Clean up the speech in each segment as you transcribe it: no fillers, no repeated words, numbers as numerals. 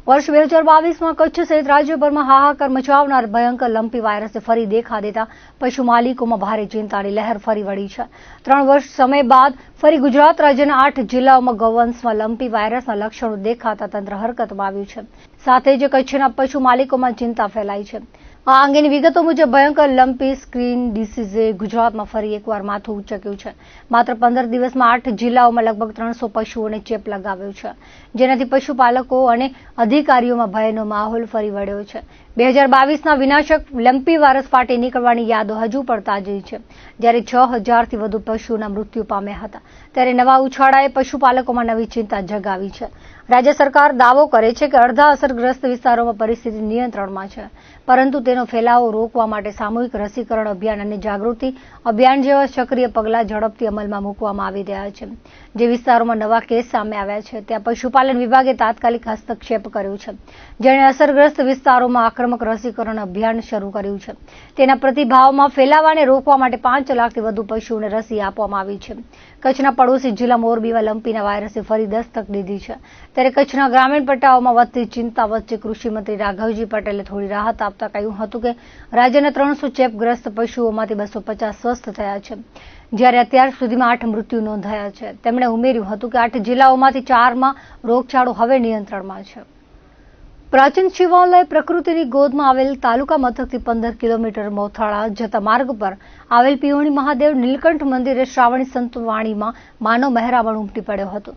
વર્ષ 2022 કચ્છ સહિત રાજ્યભરમાં હાહાકાર મચાવનાર ભયંકર લંપી વાયરસે ફરી દેખા દેતા પશુ માલિકોમાં ભારે ચિંતાની લહેર ફરી વળી છે। 3 વર્ષ સમય બાદ ફરી ગુજરાત રાજ્યના 8 જિલ્લાઓમાં ગૌવંશમાં લંપી વાયરસના લક્ષણો દેખાતા તંત્ર હરકતમાં આવ્યું છે। સાથે જ કચ્છના પશુ માલિકોમાં ચિંતા ફેલાઈ છે। આ અંગેની વિગતો મુજબ ભયંકર લંપી સ્કિન ડિસીઝે ગુજરાતમાં ફરી એકવાર માથું ઉંચક્યું છે। માત્ર 15 દિવસમાં 8 જિલ્લાઓમાં લગભગ 300 પશુઓને ચેપ લગાવ્યો છે, જેનાથી પશુપાલકો અને અધિકારીઓમાં ભયનો માહોલ ફરી વળ્યો છે। 2022ના વિનાશક લંપી વાયરસ ફાટી નીકળવાની યાદો હજુ પણ તાજી છે, જ્યારે 6000થી વધુ પશુઓના મૃત્યુ પામ્યા હતા। ત્યારે નવા ઉછાળાએ પશુપાલકોમાં નવી ચિંતા જગાવી છે। રાજ્ય સરકાર દાવો કરે છે કે અડધા અસરગ્રસ્ત વિસ્તારોમાં પરિસ્થિતિ નિયંત્રણમાં છે, પરંતુ તેનો ફેલાવો રોકવા માટે સામૂહિક રસીકરણ અભિયાન અને જાગૃતિ અભિયાન જેવા સક્રિય પગલાં ઝડપથી અમલમાં મૂકવામાં આવી રહ્યા છે। જે વિસ્તારોમાં નવા કેસ સામે આવ્યા છે ત્યાં પશુપાલન વિભાગે તાત્કાલિક હસ્તક્ષેપ કર્યો છે, જેણે અસરગ્રસ્ત વિસ્તારોમાં આક્રમક રસીકરણ અભિયાન શરૂ કર્યું છે। તેના પ્રતિભાવમાં ફેલાવાને રોકવા માટે 5 લાખથી વધુ પશુઓને રસી આપવામાં આવી છે। કચ્છના પડોશી જિલ્લા મોરબીમાં લંપીના વાયરસે ફરી દસ્તક દીધી છે, ત્યારે કચ્છના ગ્રામીણ પટ્ટાઓમાં વધતી ચિંતા વચ્ચે કૃષિમંત્રી રાઘવજી પટેલે થોડી રાહત આપતા કહ્યું હતું કે રાજ્યના 300 ચેપગ્રસ્ત પશુઓમાંથી 250 સ્વસ્થ થયા છે, જ્યારે અત્યાર સુધીમાં 8 મૃત્યુ નોંધાયા છે। તેમણે ઉમેર્યું હતું કે 8 જિલ્લાઓમાંથી 4માં રોગચાળો હવે નિયંત્રણમાં છે। પ્રાચીન શિવાલય પ્રકૃતિની ગોદમાં આવેલ તાલુકા મથકથી 15 કિલોમીટર મોથાળા જતા માર્ગ પર આવેલ પિયોણી મહાદેવ નીલકંઠ મંદિરે શ્રાવણી સંતવાણીમાં માનવ મહેરામણ ઉમટી પડ્યો હતો।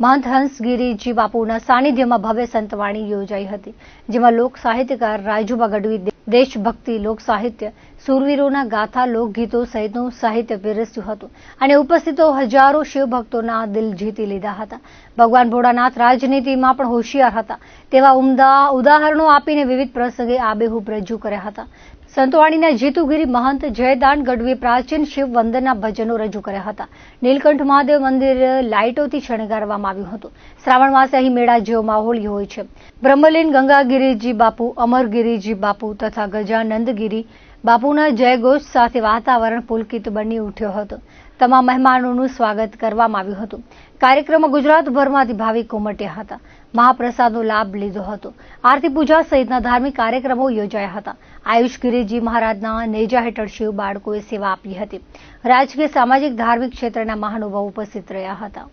મહંત હંસગીરીજી બાપુના સાનિધ્યમાં ભવ્ય સંતવાણી યોજાઈ હતી, જેમાં લોક સાહિત્યકાર રાજુબા ગઢવી દેશભક્તિ લોક સાહિત્ય સુરવીરોના ગાથા લોકગીતો સહિતનું સાહિત્ય પીરસ્યું હતું અને ઉપસ્થિતો હજારો શિવભક્તોના દિલ જીતી લીધા હતા। ભગવાન ભોળાનાથ રાજનીતિમાં પણ હોશિયાર હતા તેવા ઉમદા ઉદાહરણો આપીને વિવિધ પ્રસંગે આબેહૂબ રજૂ કર્યા હતા। સંતવાણીના જીતુગીરી મહંત જયદાન ગઢવીએ પ્રાચીન શિવ વંદનના ભજનો રજૂ કર્યા હતા। નીલકંઠ મહાદેવ મંદિર લાઇટોથી શણગારવામાં આવ્યું હતું। શ્રાવણ માસે અહીં મેળા જેવો માહોલ હોય છે। બ્રહ્મલીન ગંગાગીરીજી બાપુ, અમરગીરીજી બાપુ તથા ગજાનંદગીરી બાપુના જયઘોષ સાથે વાતાવરણ પુલકિત બની ઉઠ્યો હતો। તમામ મહેમાનોનું સ્વાગત કરવામાં આવ્યું હતું। કાર્યક્રમમાં ગુજરાતભરમાંથી ભાવિકો ઉમટ્યા હતા, મહાપ્રસાદનો લાભ લીધો હતો। આરતી પૂજા સહિતના ધાર્મિક કાર્યક્રમો યોજાયા હતા। આયુષ ગિરીજી મહારાજના નેજા હેઠળ શિવ બાળકોએ સેવા આપી હતી। રાજકીય સામાજિક ધાર્મિક ક્ષેત્રના મહાનુભાવો ઉપસ્થિત રહ્યા હતા।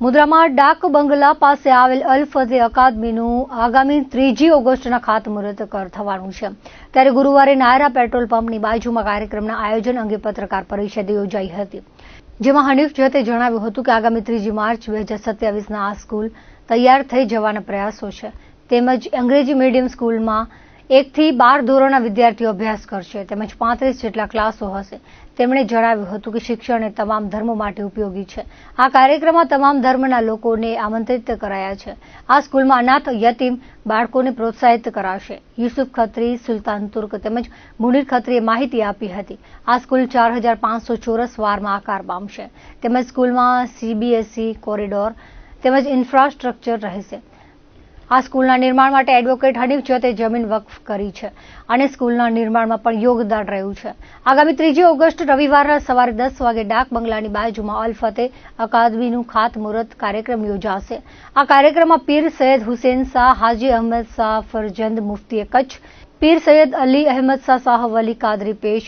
મુન્દ્રામાં ડાક બંગલા પાસે આવેલ અલ ફતેહ અકાદમીનું આગામી 3 ઓગસ્ટના ખાતમુહૂર્ત થવાનું છે, ત્યારે ગુરુવારે નાયરા પેટ્રોલ પંપની બાજુમાં કાર્યક્રમના આયોજન અંગે પત્રકાર પરિષદ યોજાઈ હતી, જેમાં હનીફ જતે જણાવ્યું હતું કે આગામી 3 માર્ચ 2027ના આ સ્કૂલ તૈયાર થઈ જવાના પ્રયાસો છે, તેમજ અંગ્રેજી મીડિયમ સ્કૂલમાં 1 થી 12 ધોરણના વિદ્યાર્થીઓ અભ્યાસ કરશે, તેમજ 35 જેટલા ક્લાસો હશે। તેમણે જણાવ્યું હતું કે શિક્ષણ એ તમામ ધર્મો માટે ઉપયોગી છે। આ કાર્યક્રમમાં તમામ ધર્મના લોકોને આમંત્રિત કરાયા છે। આ સ્કૂલમાં અનાથ યતીમ બાળકોને પ્રોત્સાહિત કરાશે। યુસુફ ખત્રી, સુલતાન તુર્ક તેમજ મુનીર ખત્રીએ માહિતી આપી હતી। આ સ્કૂલ 4500 ચોરસ વારમાં આકાર પામશે, તેમજ સ્કૂલમાં CBSE કોરિડોર તેમજ ઇન્ફ્રાસ્ટ્રક્ચર રહેશે। આ સ્કૂલના નિર્માણ માટે એડવોકેટ હનીફ જતે જમીન વકફ કરી છે અને સ્કૂલના નિર્માણમાં પણ યોગદાન રહ્યું છે। આગામી 3 ઓગસ્ટ રવિવારના સવારે 10 વાગે ડાક બંગલાની બાજુમાં અલ ફતેહ અકાદમીનું ખાતમુહૂર્ત કાર્યક્રમ યોજાશે। આ કાર્યક્રમમાં પીર સૈયદ હુસૈન શાહ હાજી અહમદ શાહ ફરજંદ મુફ્તીએ કચ્છ, પીર સૈયદ અલી અહેમદ શાહ શાહ વલી કાદરી પેશ,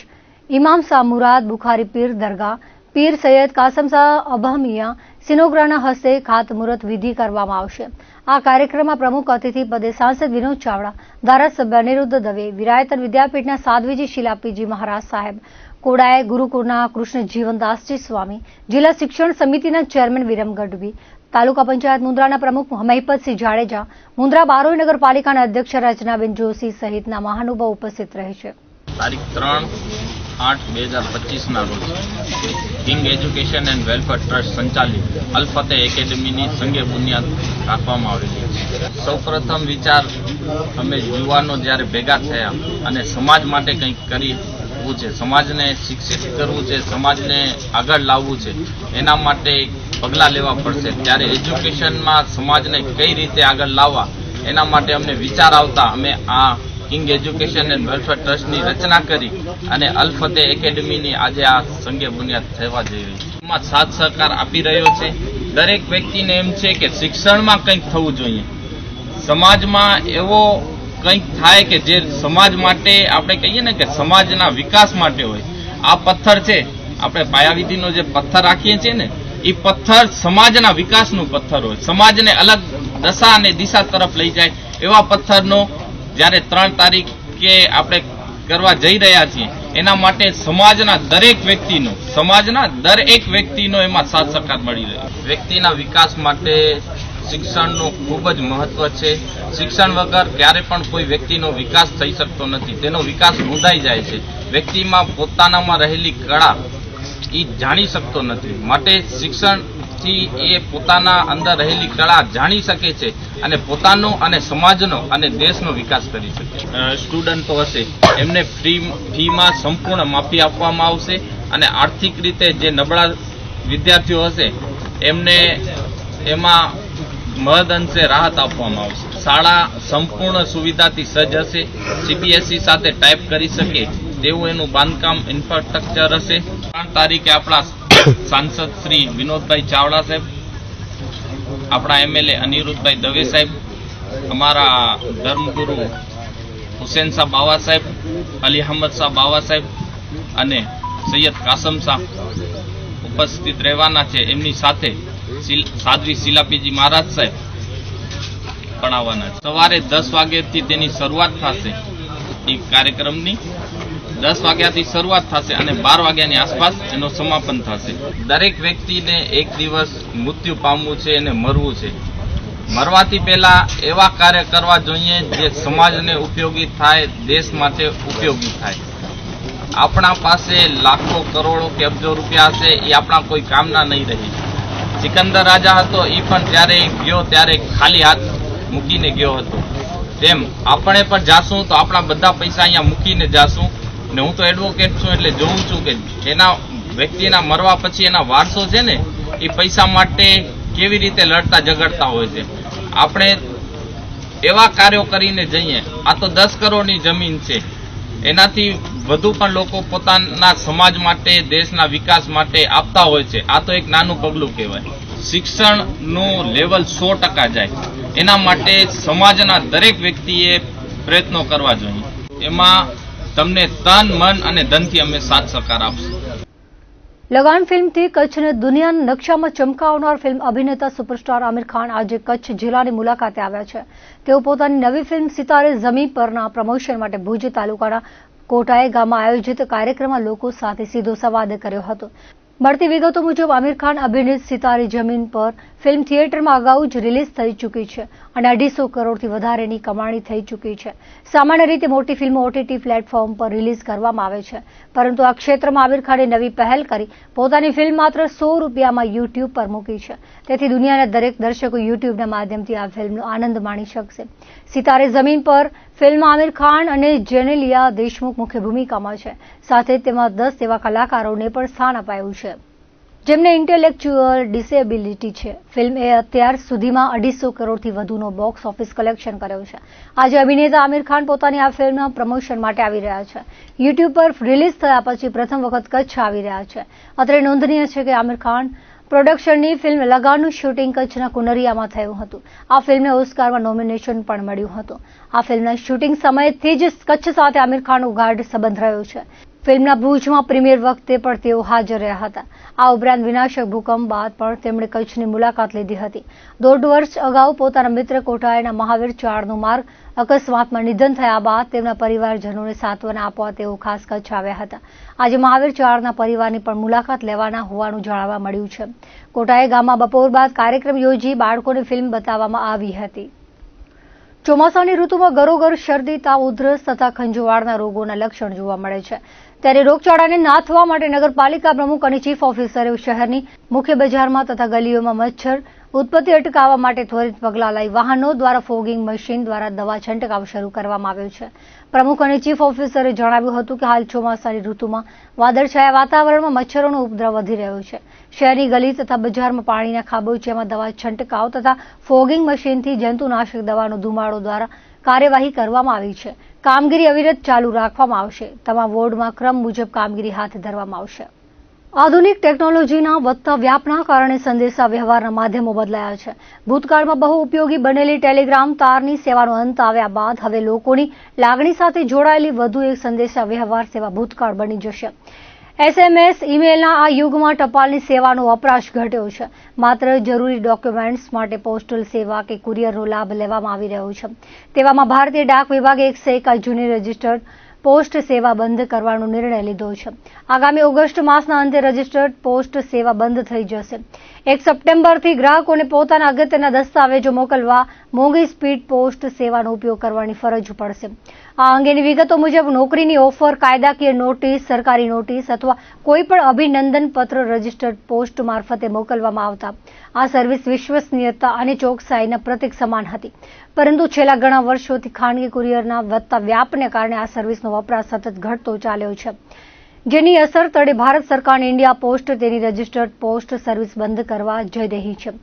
ઇમામ શાહ મુરાદ બુખારી પીર દરગાહ, પીર સૈયદ કાસમ શાહ અબહમિયા સિનોગ્રાના હસ્તે ખાતમુહૂર્ત વિધિ કરવામાં આવશે। આ કાર્યક્રમમાં પ્રમુખ અતિથિ પદે સાંસદ વિનોદ ચાવડા, ધારાસભ્ય અનિરુદ્ધ દવે, વિરાયતન વિદ્યાપીઠના સાધ્વીજી શિલાપીજી મહારાજ સાહેબ, કોડાય ગુરુકુળના કૃષ્ણ જીવનદાસજી સ્વામી, જિલ્લા શિક્ષણ સમિતિના ચેરમેન વિરમ ગઢવી, તાલુકા પંચાયત મુન્દ્રાના પ્રમુખ મહિપતસિંહ જાડેજા, મુન્દ્રા બારોઈ નગરપાલિકાના અધ્યક્ષ રચનાબેન જોશી સહિતના મહાનુભાવો ઉપસ્થિત રહેશે। તારીખ 3/8/2025ના રોજ king education and welfare trust સંચાલિત અલ ફતેહ એકેડમીની સંગે બુનિયાદ રાખવામાં આવેલી છે। સૌપ્રથમ વિચાર અમે યુવાનો જ્યારે ભેગા થયા અને સમાજ માટે કંઈક કરવું છે, સમાજને શિક્ષિત કરવું છે, સમાજને આગળ લાવવું છે, એના માટે પગલાં લેવા પડશે। ત્યારે એજ્યુકેશનમાં સમાજને કઈ રીતે આગળ લાવવા એના માટે અમને વિચાર આવતા અમે આ કિંગ એજ્યુકેશન એન્ડ વેલફેર ટ્રસ્ટની રચના કરી અને અલ ફતેહ એકેડમીની આજે આ સંગે બુનિયાદ થવા જઈ રહી છે। એમાં સાથ સહકાર આપી રહ્યો છે। દરેક વ્યક્તિને એમ છે કે શિક્ષણમાં કંઈક થવું જોઈએ, સમાજમાં એવો કંઈક થાય કે જે સમાજ માટે આપણે કહીએ ને કે સમાજના વિકાસ માટે હોય. આ પથ્થર છે, આપણે પાયાવિધિનો જે પથ્થર રાખીએ છીએ ને, એ પથ્થર સમાજના વિકાસનું પથ્થર હોય, સમાજને અલગ દશા અને દિશા તરફ લઈ જાય એવા પથ્થરનો જ્યારે 3 તારીખે આપણે કરવા જઈ રહ્યા છીએ, એના માટે સમાજના દરેક વ્યક્તિનો એમાં સાથ સહકાર મળી રહ્યો. વ્યક્તિના વિકાસ માટે શિક્ષણનું ખૂબ જ મહત્વ છે. શિક્ષણ વગર ક્યારે પણ કોઈ વ્યક્તિનો વિકાસ થઈ શકતો નથી, તેનો વિકાસ રૂંધાઈ જાય છે. વ્યક્તિમાં પોતાનામાં રહેલી કળા એ જાણી શકતો નથી, માટે શિક્ષણથી એ પોતાના અંદર રહેલી કળા જાણી શકે છે અને પોતાનો અને સમાજનો અને દેશનો વિકાસ કરી શકે. સ્ટુડન્ટો હશે એમને ફીમાં સંપૂર્ણ માફી આપવામાં આવશે અને આર્થિક રીતે જે નબળા વિદ્યાર્થીઓ હશે એમને એમાં મહદ અંશે રાહત આપવામાં આવશે. શાળા સંપૂર્ણ સુવિધાથી સજ્જ હશે, CBSE સાથે ટાઈપ કરી શકે તેવું એનું બાંધકામ ઇન્ફ્રાસ્ટ્રક્ચર હશે. 3 તારીખે આપણા સાંસદ શ્રી વિનોદભાઈ ચાવડા સાહેબ, આપણા MLA અનિરુદ્ધભાઈ દવે સાહેબ, અમારા ધર્મગુરુ હુસેન શાહ બાવા સાહેબ, અલી અહમદ શાહ બાવા સાહેબ અને સૈયદ કાસમ શાહ ઉપસ્થિત રહેવાના છે. એમની સાથે સાધ્વી શીલાપીજી મહારાજ સાહેબ પણ આવવાના છે. સવારે 10 વાગ્યાથી તેની શરૂઆત થશે. એ કાર્યક્રમની 10 વાગ્યાથી શરૂઆત થશે અને 12 વાગ્યાની આસપાસ એનો સમાપન થશે. દરેક વ્યક્તિને એક દિવસ મૃત્યુ પામવું છે અને મરવું છે. મરવાથી પહેલા એવા કાર્ય કરવા જોઈએ જે સમાજને ઉપયોગી થાય, દેશ માટે ઉપયોગી થાય. આપણા પાસે લાખો કરોડો કે અબજો રૂપિયા હશે, એ આપણા કોઈ કામના નહીં રહી. સિકંદર રાજા હતો, એ પણ જ્યારે ગયો ત્યારે ખાલી હાથ મૂકીને ગયો હતો. તેમ આપણે પણ જાશું તો આપણા બધા પૈસા અહીંયા મૂકીને જાશું. ને હું તો એડવોકેટ છું એટલે જોઉં છું કે એના વ્યક્તિના મરવા પછી એના વારસો છે ને, એ પૈસા માટે કેવી રીતે લડતા ઝઘડતા હોય છે. આપણે એવા કાર્યો કરીને જઈએ. આ તો 10 કરોડની જમીન છે, એનાથી વધુ પણ લોકો પોતાના સમાજ માટે, દેશના વિકાસ માટે આપતા હોય છે. આ તો એક નાનું પગલું કહેવાય. શિક્ષણનું લેવલ 100% જાય એના માટે સમાજના દરેક વ્યક્તિએ પ્રયત્નો કરવા જોઈએ. એમાં તમને તન, મન અને ધનથી અમે સાથ સહકાર આપશું. લગાન ફિલ્મથી કચ્છને દુનિયાના નકશામાં ચમકાવનાર ફિલ્મ અભિનેતા સુપરસ્ટાર આમિર ખાન આજે કચ્છ જિલ્લાની મુલાકાતે આવ્યા છે. તેઓ પોતાની નવી ફિલ્મ સિતારે ઝમીન પરના પ્રમોશન માટે ભુજ તાલુકાના કોટાએ ગામમાં આયોજિત કાર્યક્રમમાં લોકો સાથે સીધો સંવાદ કર્યો હતો. મળતી વિગતો મુજબ આમિર ખાન અભિનીત સિતારે જમીન પર ફિલ્મ થિયેટરમાં અગાઉ જ રિલીઝ થઈ ચૂકી છે અને 250 કરોડથી વધારેની કમાણી થઈ ચૂકી છે. સામાન્ય રીતે મોટી ફિલ્મો OTT પ્લેટફોર્મ પર રિલીઝ કરવામાં આવે છે, પરંતુ આ ક્ષેત્રમાં આમિર ખાને નવી પહેલ કરી પોતાની ફિલ્મ માત્ર 100 રૂપિયામાં YouTube પર મૂકી છે. તેથી દુનિયાના દરેક દર્શકો YouTubeના માધ્યમથી આ ફિલ્મનો આનંદ માણી શકશે. સિતારે જમીન પર ફિલ્મમાં આમિર ખાન અને જેનેલિયા દેશમુખ મુખ્ય ભૂમિકામાં છે. સાથે તેમાં 10 એવા કલાકારોને પણ સ્થાન અપાયું છે જેમને ઇન્ટેલેક્ચ્યુઅલ ડિસેબિલિટી છે. ફિલ્મે અત્યાર સુધીમાં 250 કરોડથી વધુનો બોક્સ ઓફિસ કલેક્શન કર્યો છે. આજે અભિનેતા આમિર ખાન પોતાની આ ફિલ્મના પ્રમોશન માટે આવી રહ્યા છે. YouTube પર રિલીઝ થયા પછી પ્રથમ વખત કચ્છ આવી રહ્યા છે. અત્રે નોંધનીય છે કે આમિર ખાન પ્રોડક્શનની ફિલ્મ લગાનનું શૂટિંગ કચ્છના કુનરિયામાં થયું હતું. આ ફિલ્મને ઓસ્કારમાં નોમિનેશન પણ મળ્યું હતું. આ ફિલ્મના શૂટિંગ સમયથી જ કચ્છ સાથે આમિર ખાનનો ગાઢ સંબંધ રહ્યો છે. ફિલ્મના ભુજમાં પ્રીમિયર વખતે પણ તેઓ હાજર રહ્યા હતા. આ ઉપરાંત વિનાશક ભૂકંપ બાદ પણ તેમણે કચ્છની મુલાકાત લીધી હતી. 1.5 વર્ષ અગાઉ પોતાના મિત્ર કોટાયાના મહાવીર ચાળનું માર્ગ અકસ્માતમાં નિધન થયા બાદ તેમના પરિવારજનોને સાંત્વના આપવા તેઓ ખાસ કચ્છ આવ્યા હતા. આજે મહાવીર ચાળના પરિવારની પણ મુલાકાત લેવાના હોવાનું જાણવા મળ્યું છે. કોટાયા ગામમાં બપોર બાદ કાર્યક્રમ યોજી બાળકોને ફિલ્મ બતાવવામાં આવી હતી. ચોમાસાની ઋતુમાં ગરોગર શરદી, તાવ, ઉધરસ તથા ખંજવાળના રોગોના લક્ષણ જોવા મળે છે. ત્યારે રોગચાળાને નાથવા માટે નગરપાલિકા પ્રમુખ અને ચીફ ઓફિસરે શહેરની મુખ્ય બજારમાં તથા ગલીઓમાં મચ્છર ઉત્પત્તિ અટકાવવા માટે ત્વરિત પગલાં લઈ વાહનો દ્વારા ફોગિંગ મશીન દ્વારા દવા છંટકાવ શરૂ કરવામાં આવ્યો છે. પ્રમુખ અને ચીફ ઓફિસરે જણાવ્યું હતું કે હાલ ચોમાસાની ઋતુમાં વાદળછાયા વાતાવરણમાં મચ્છરોનો ઉપદ્રવ વધી રહ્યો છે. શહેરની ગલી તથા બજારમાં પાણીના ખાબોચિયામાં દવા છંટકાવ તથા ફોગિંગ મશીનથી જંતુનાશક દવાનો ધુમાડો દ્વારા કાર્યવાહી કરવામાં આવી છે. કામગીરી અવિરત ચાલુ રાખવામાં આવશે. તમામ વોર્ડમાં ક્રમ મુજબ કામગીરી હાથ ધરવામાં આવશે. આધુનિક ટેકનોલોજીના વધતા વ્યાપના કારણે સંદેશા વ્યવહારના માધ્યમો બદલાયા છે. ભૂતકાળમાં બહુ ઉપયોગી બનેલી ટેલિગ્રામ તારની સેવાનો અંત આવ્યા બાદ હવે લોકોની લાગણી સાથે જોડાયેલી વધુ એક સંદેશા વ્યવહાર સેવા ભૂતકાળ બની જશે. SMS ઈમેલના આ યુગમાં ટપાલની સેવાનો વપરાશ ઘટ્યો છે. માત્ર જરૂરી ડોક્યુમેન્ટ્સ માટે પોસ્ટલ સેવા કે કુરિયરનો લાભ લેવામાં આવી રહ્યો છે. તેવામાં ભારતીય ડાક વિભાગે 101 જૂની રજિસ્ટર્ડ પોસ્ટ સેવા બંધ કરવાનો નિર્ણય લીધો છે. આગામી ઓગસ્ટ માસના અંતે રજિસ્ટર્ડ પોસ્ટ સેવા બંધ થઈ જશે. 1 સપ્ટેમ્બરથી ગ્રાહકોને પોતાના અગત્યના દસ્તાવેજો મોકલવા મોંઘી સ્પીડ પોસ્ટ સેવાનો ઉપયોગ કરવાની ફરજ પડશે. આ અંગેની વિગતો મુજબ નોકરીની ઓફર, કાયદાકીય નોટિસ, સરકારી નોટિસ અથવા કોઈપણ અભિનંદન પત્ર રજિસ્ટર્ડ પોસ્ટ મારફતે મોકલવામાં આવતા આ સર્વિસ વિશ્વસનીયતા અને ચોકસાઈના પ્રતીક સમાન હતી. પરંતુ છેલ્લા ઘણા વર્ષોથી ખાનગી કુરિયરના વધતા વ્યાપને કારણે આ સર્વિસનો વપરાશ સતત ઘટતો ચાલ્યો છે, જેની અસર તળે ભારત સરકાર ઇન્ડિયા પોસ્ટ તેની રજિસ્ટર્ડ પોસ્ટ સર્વિસ બંધ કરવા જઈ રહી છે.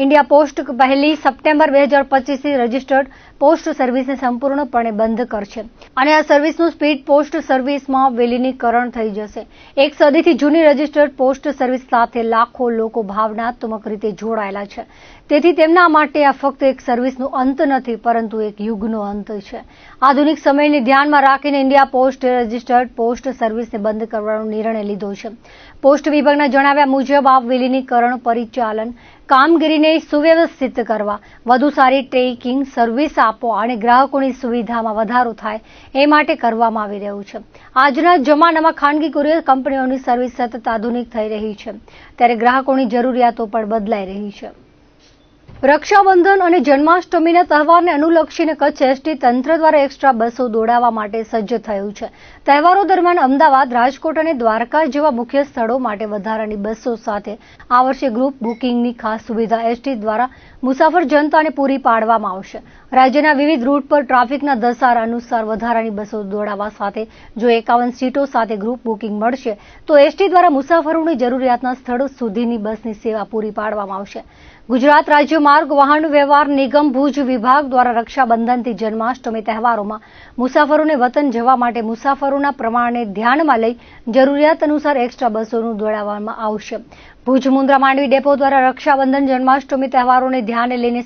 ઇન્ડિયા પોસ્ટ 1 સપ્ટેમ્બર 2025થી રજિસ્ટર્ડ પોસ્ટ સર્વિસને સંપૂર્ણપણે બંધ કરશે અને આ સર્વિસનું સ્પીડ પોસ્ટ સર્વિસમાં વિલીનીકરણ થઈ જશે. એક સદીથી જૂની રજિસ્ટર્ડ પોસ્ટ સર્વિસ સાથે લાખો લોકો ભાવનાત્મક રીતે જોડાયેલા છે. તેથી તેમના માટે આ ફક્ત એક સર્વિસનો અંત નથી, પરંતુ એક યુગનો અંત છે. આધુનિક સમયને ધ્યાનમાં રાખીને ઇન્ડિયા પોસ્ટે રજિસ્ટર્ડ પોસ્ટ સર્વિસને બંધ કરવાનો નિર્ણય લીધો છે. પોસ્ટ વિભાગના જણાવ્યા મુજબ આ વિલીનીકરણ પરિચાલન કામગીરીને સુવ્યવસ્થિત કરવા, વધુ સારી ટ્રેકિંગ સર્વિસ આપવા અને ગ્રાહકોની સુવિધામાં વધારો થાય એ માટે કરવામાં આવી રહ્યું છે. આજના જમાનામાં ખાનગી કુરિયર કંપનીઓની સર્વિસ સતત આધુનિક થઈ રહી છે, ત્યારે ગ્રાહકોની જરૂરિયાતો પણ બદલાઈ રહી છે. રક્ષાબંધન અને જન્માષ્ટમીના તહેવારને અનુલક્ષીને કચ્છ એસટી તંત્ર દ્વારા એક્સ્ટ્રા બસો દોડાવવા માટે સજ્જ થયું છે. તહેવારો દરમિયાન અમદાવાદ, રાજકોટ અને દ્વારકા જેવા મુખ્ય સ્થળો માટે વધારાની બસો સાથે આ વર્ષે ગ્રુપ બુકિંગની ખાસ સુવિધા એસટી દ્વારા મુસાફર જનતાને પૂરી પાડવામાં આવશે. રાજ્યના વિવિધ રૂટ પર ટ્રાફિકના ધસારા અનુસાર વધારાની બસો દોડાવવા સાથે જો 51 સીટો સાથે ગ્રુપ બુકિંગ મળશે તો એસટી દ્વારા મુસાફરોની જરૂરિયાતના સ્થળો સુધીની બસની સેવા પૂરી પાડવામાં આવશે. ગુજરાત રાજ્ય માર્ગ વાહન વ્યવહાર નિગમ ભુજ વિભાગ દ્વારા રક્ષાબંધનથી જન્માષ્ટમી તહેવારોમાં મુસાફરોને વતન જવા માટે મુસાફરોના પ્રમાણને ધ્યાનમાં લઈ જરૂરિયાત અનુસાર એક્સ્ટ્રા બસોનું દોડાવવામાં આવશે. ભુજ મુન્દ્રા માંડવી ડેપો દ્વારા રક્ષાબંધન જન્માષ્ટમી તહેવારોને ધ્યાને લઈને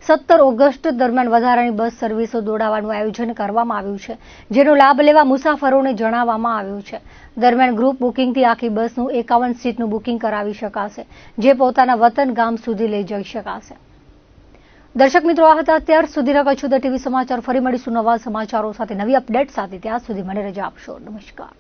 17 ઓગસ્ટ દરમિયાન વધારાની બસ સર્વિસો દોડાવવાનું આયોજન કરવામાં આવ્યું છે, જેનો લાભ લેવા મુસાફરોને જણાવવામાં આવ્યું છે. દરમિયાન ગ્રુપ બુકિંગથી આખી બસનું 51 સીટનું બુકિંગ કરાવી શકાશે, જે પોતાના વતન ગામ સુધી લઈ જઈ શકાશે. દર્શક મિત્રો, આ હતા અત્યાર સુધીના કચ્છ ટીવી સમાચાર. ફરી મળીશું નવા સમાચારો સાથે, નવી અપડેટ સાથે. ત્યાં સુધી મને રજા આપશો. નમસ્કાર.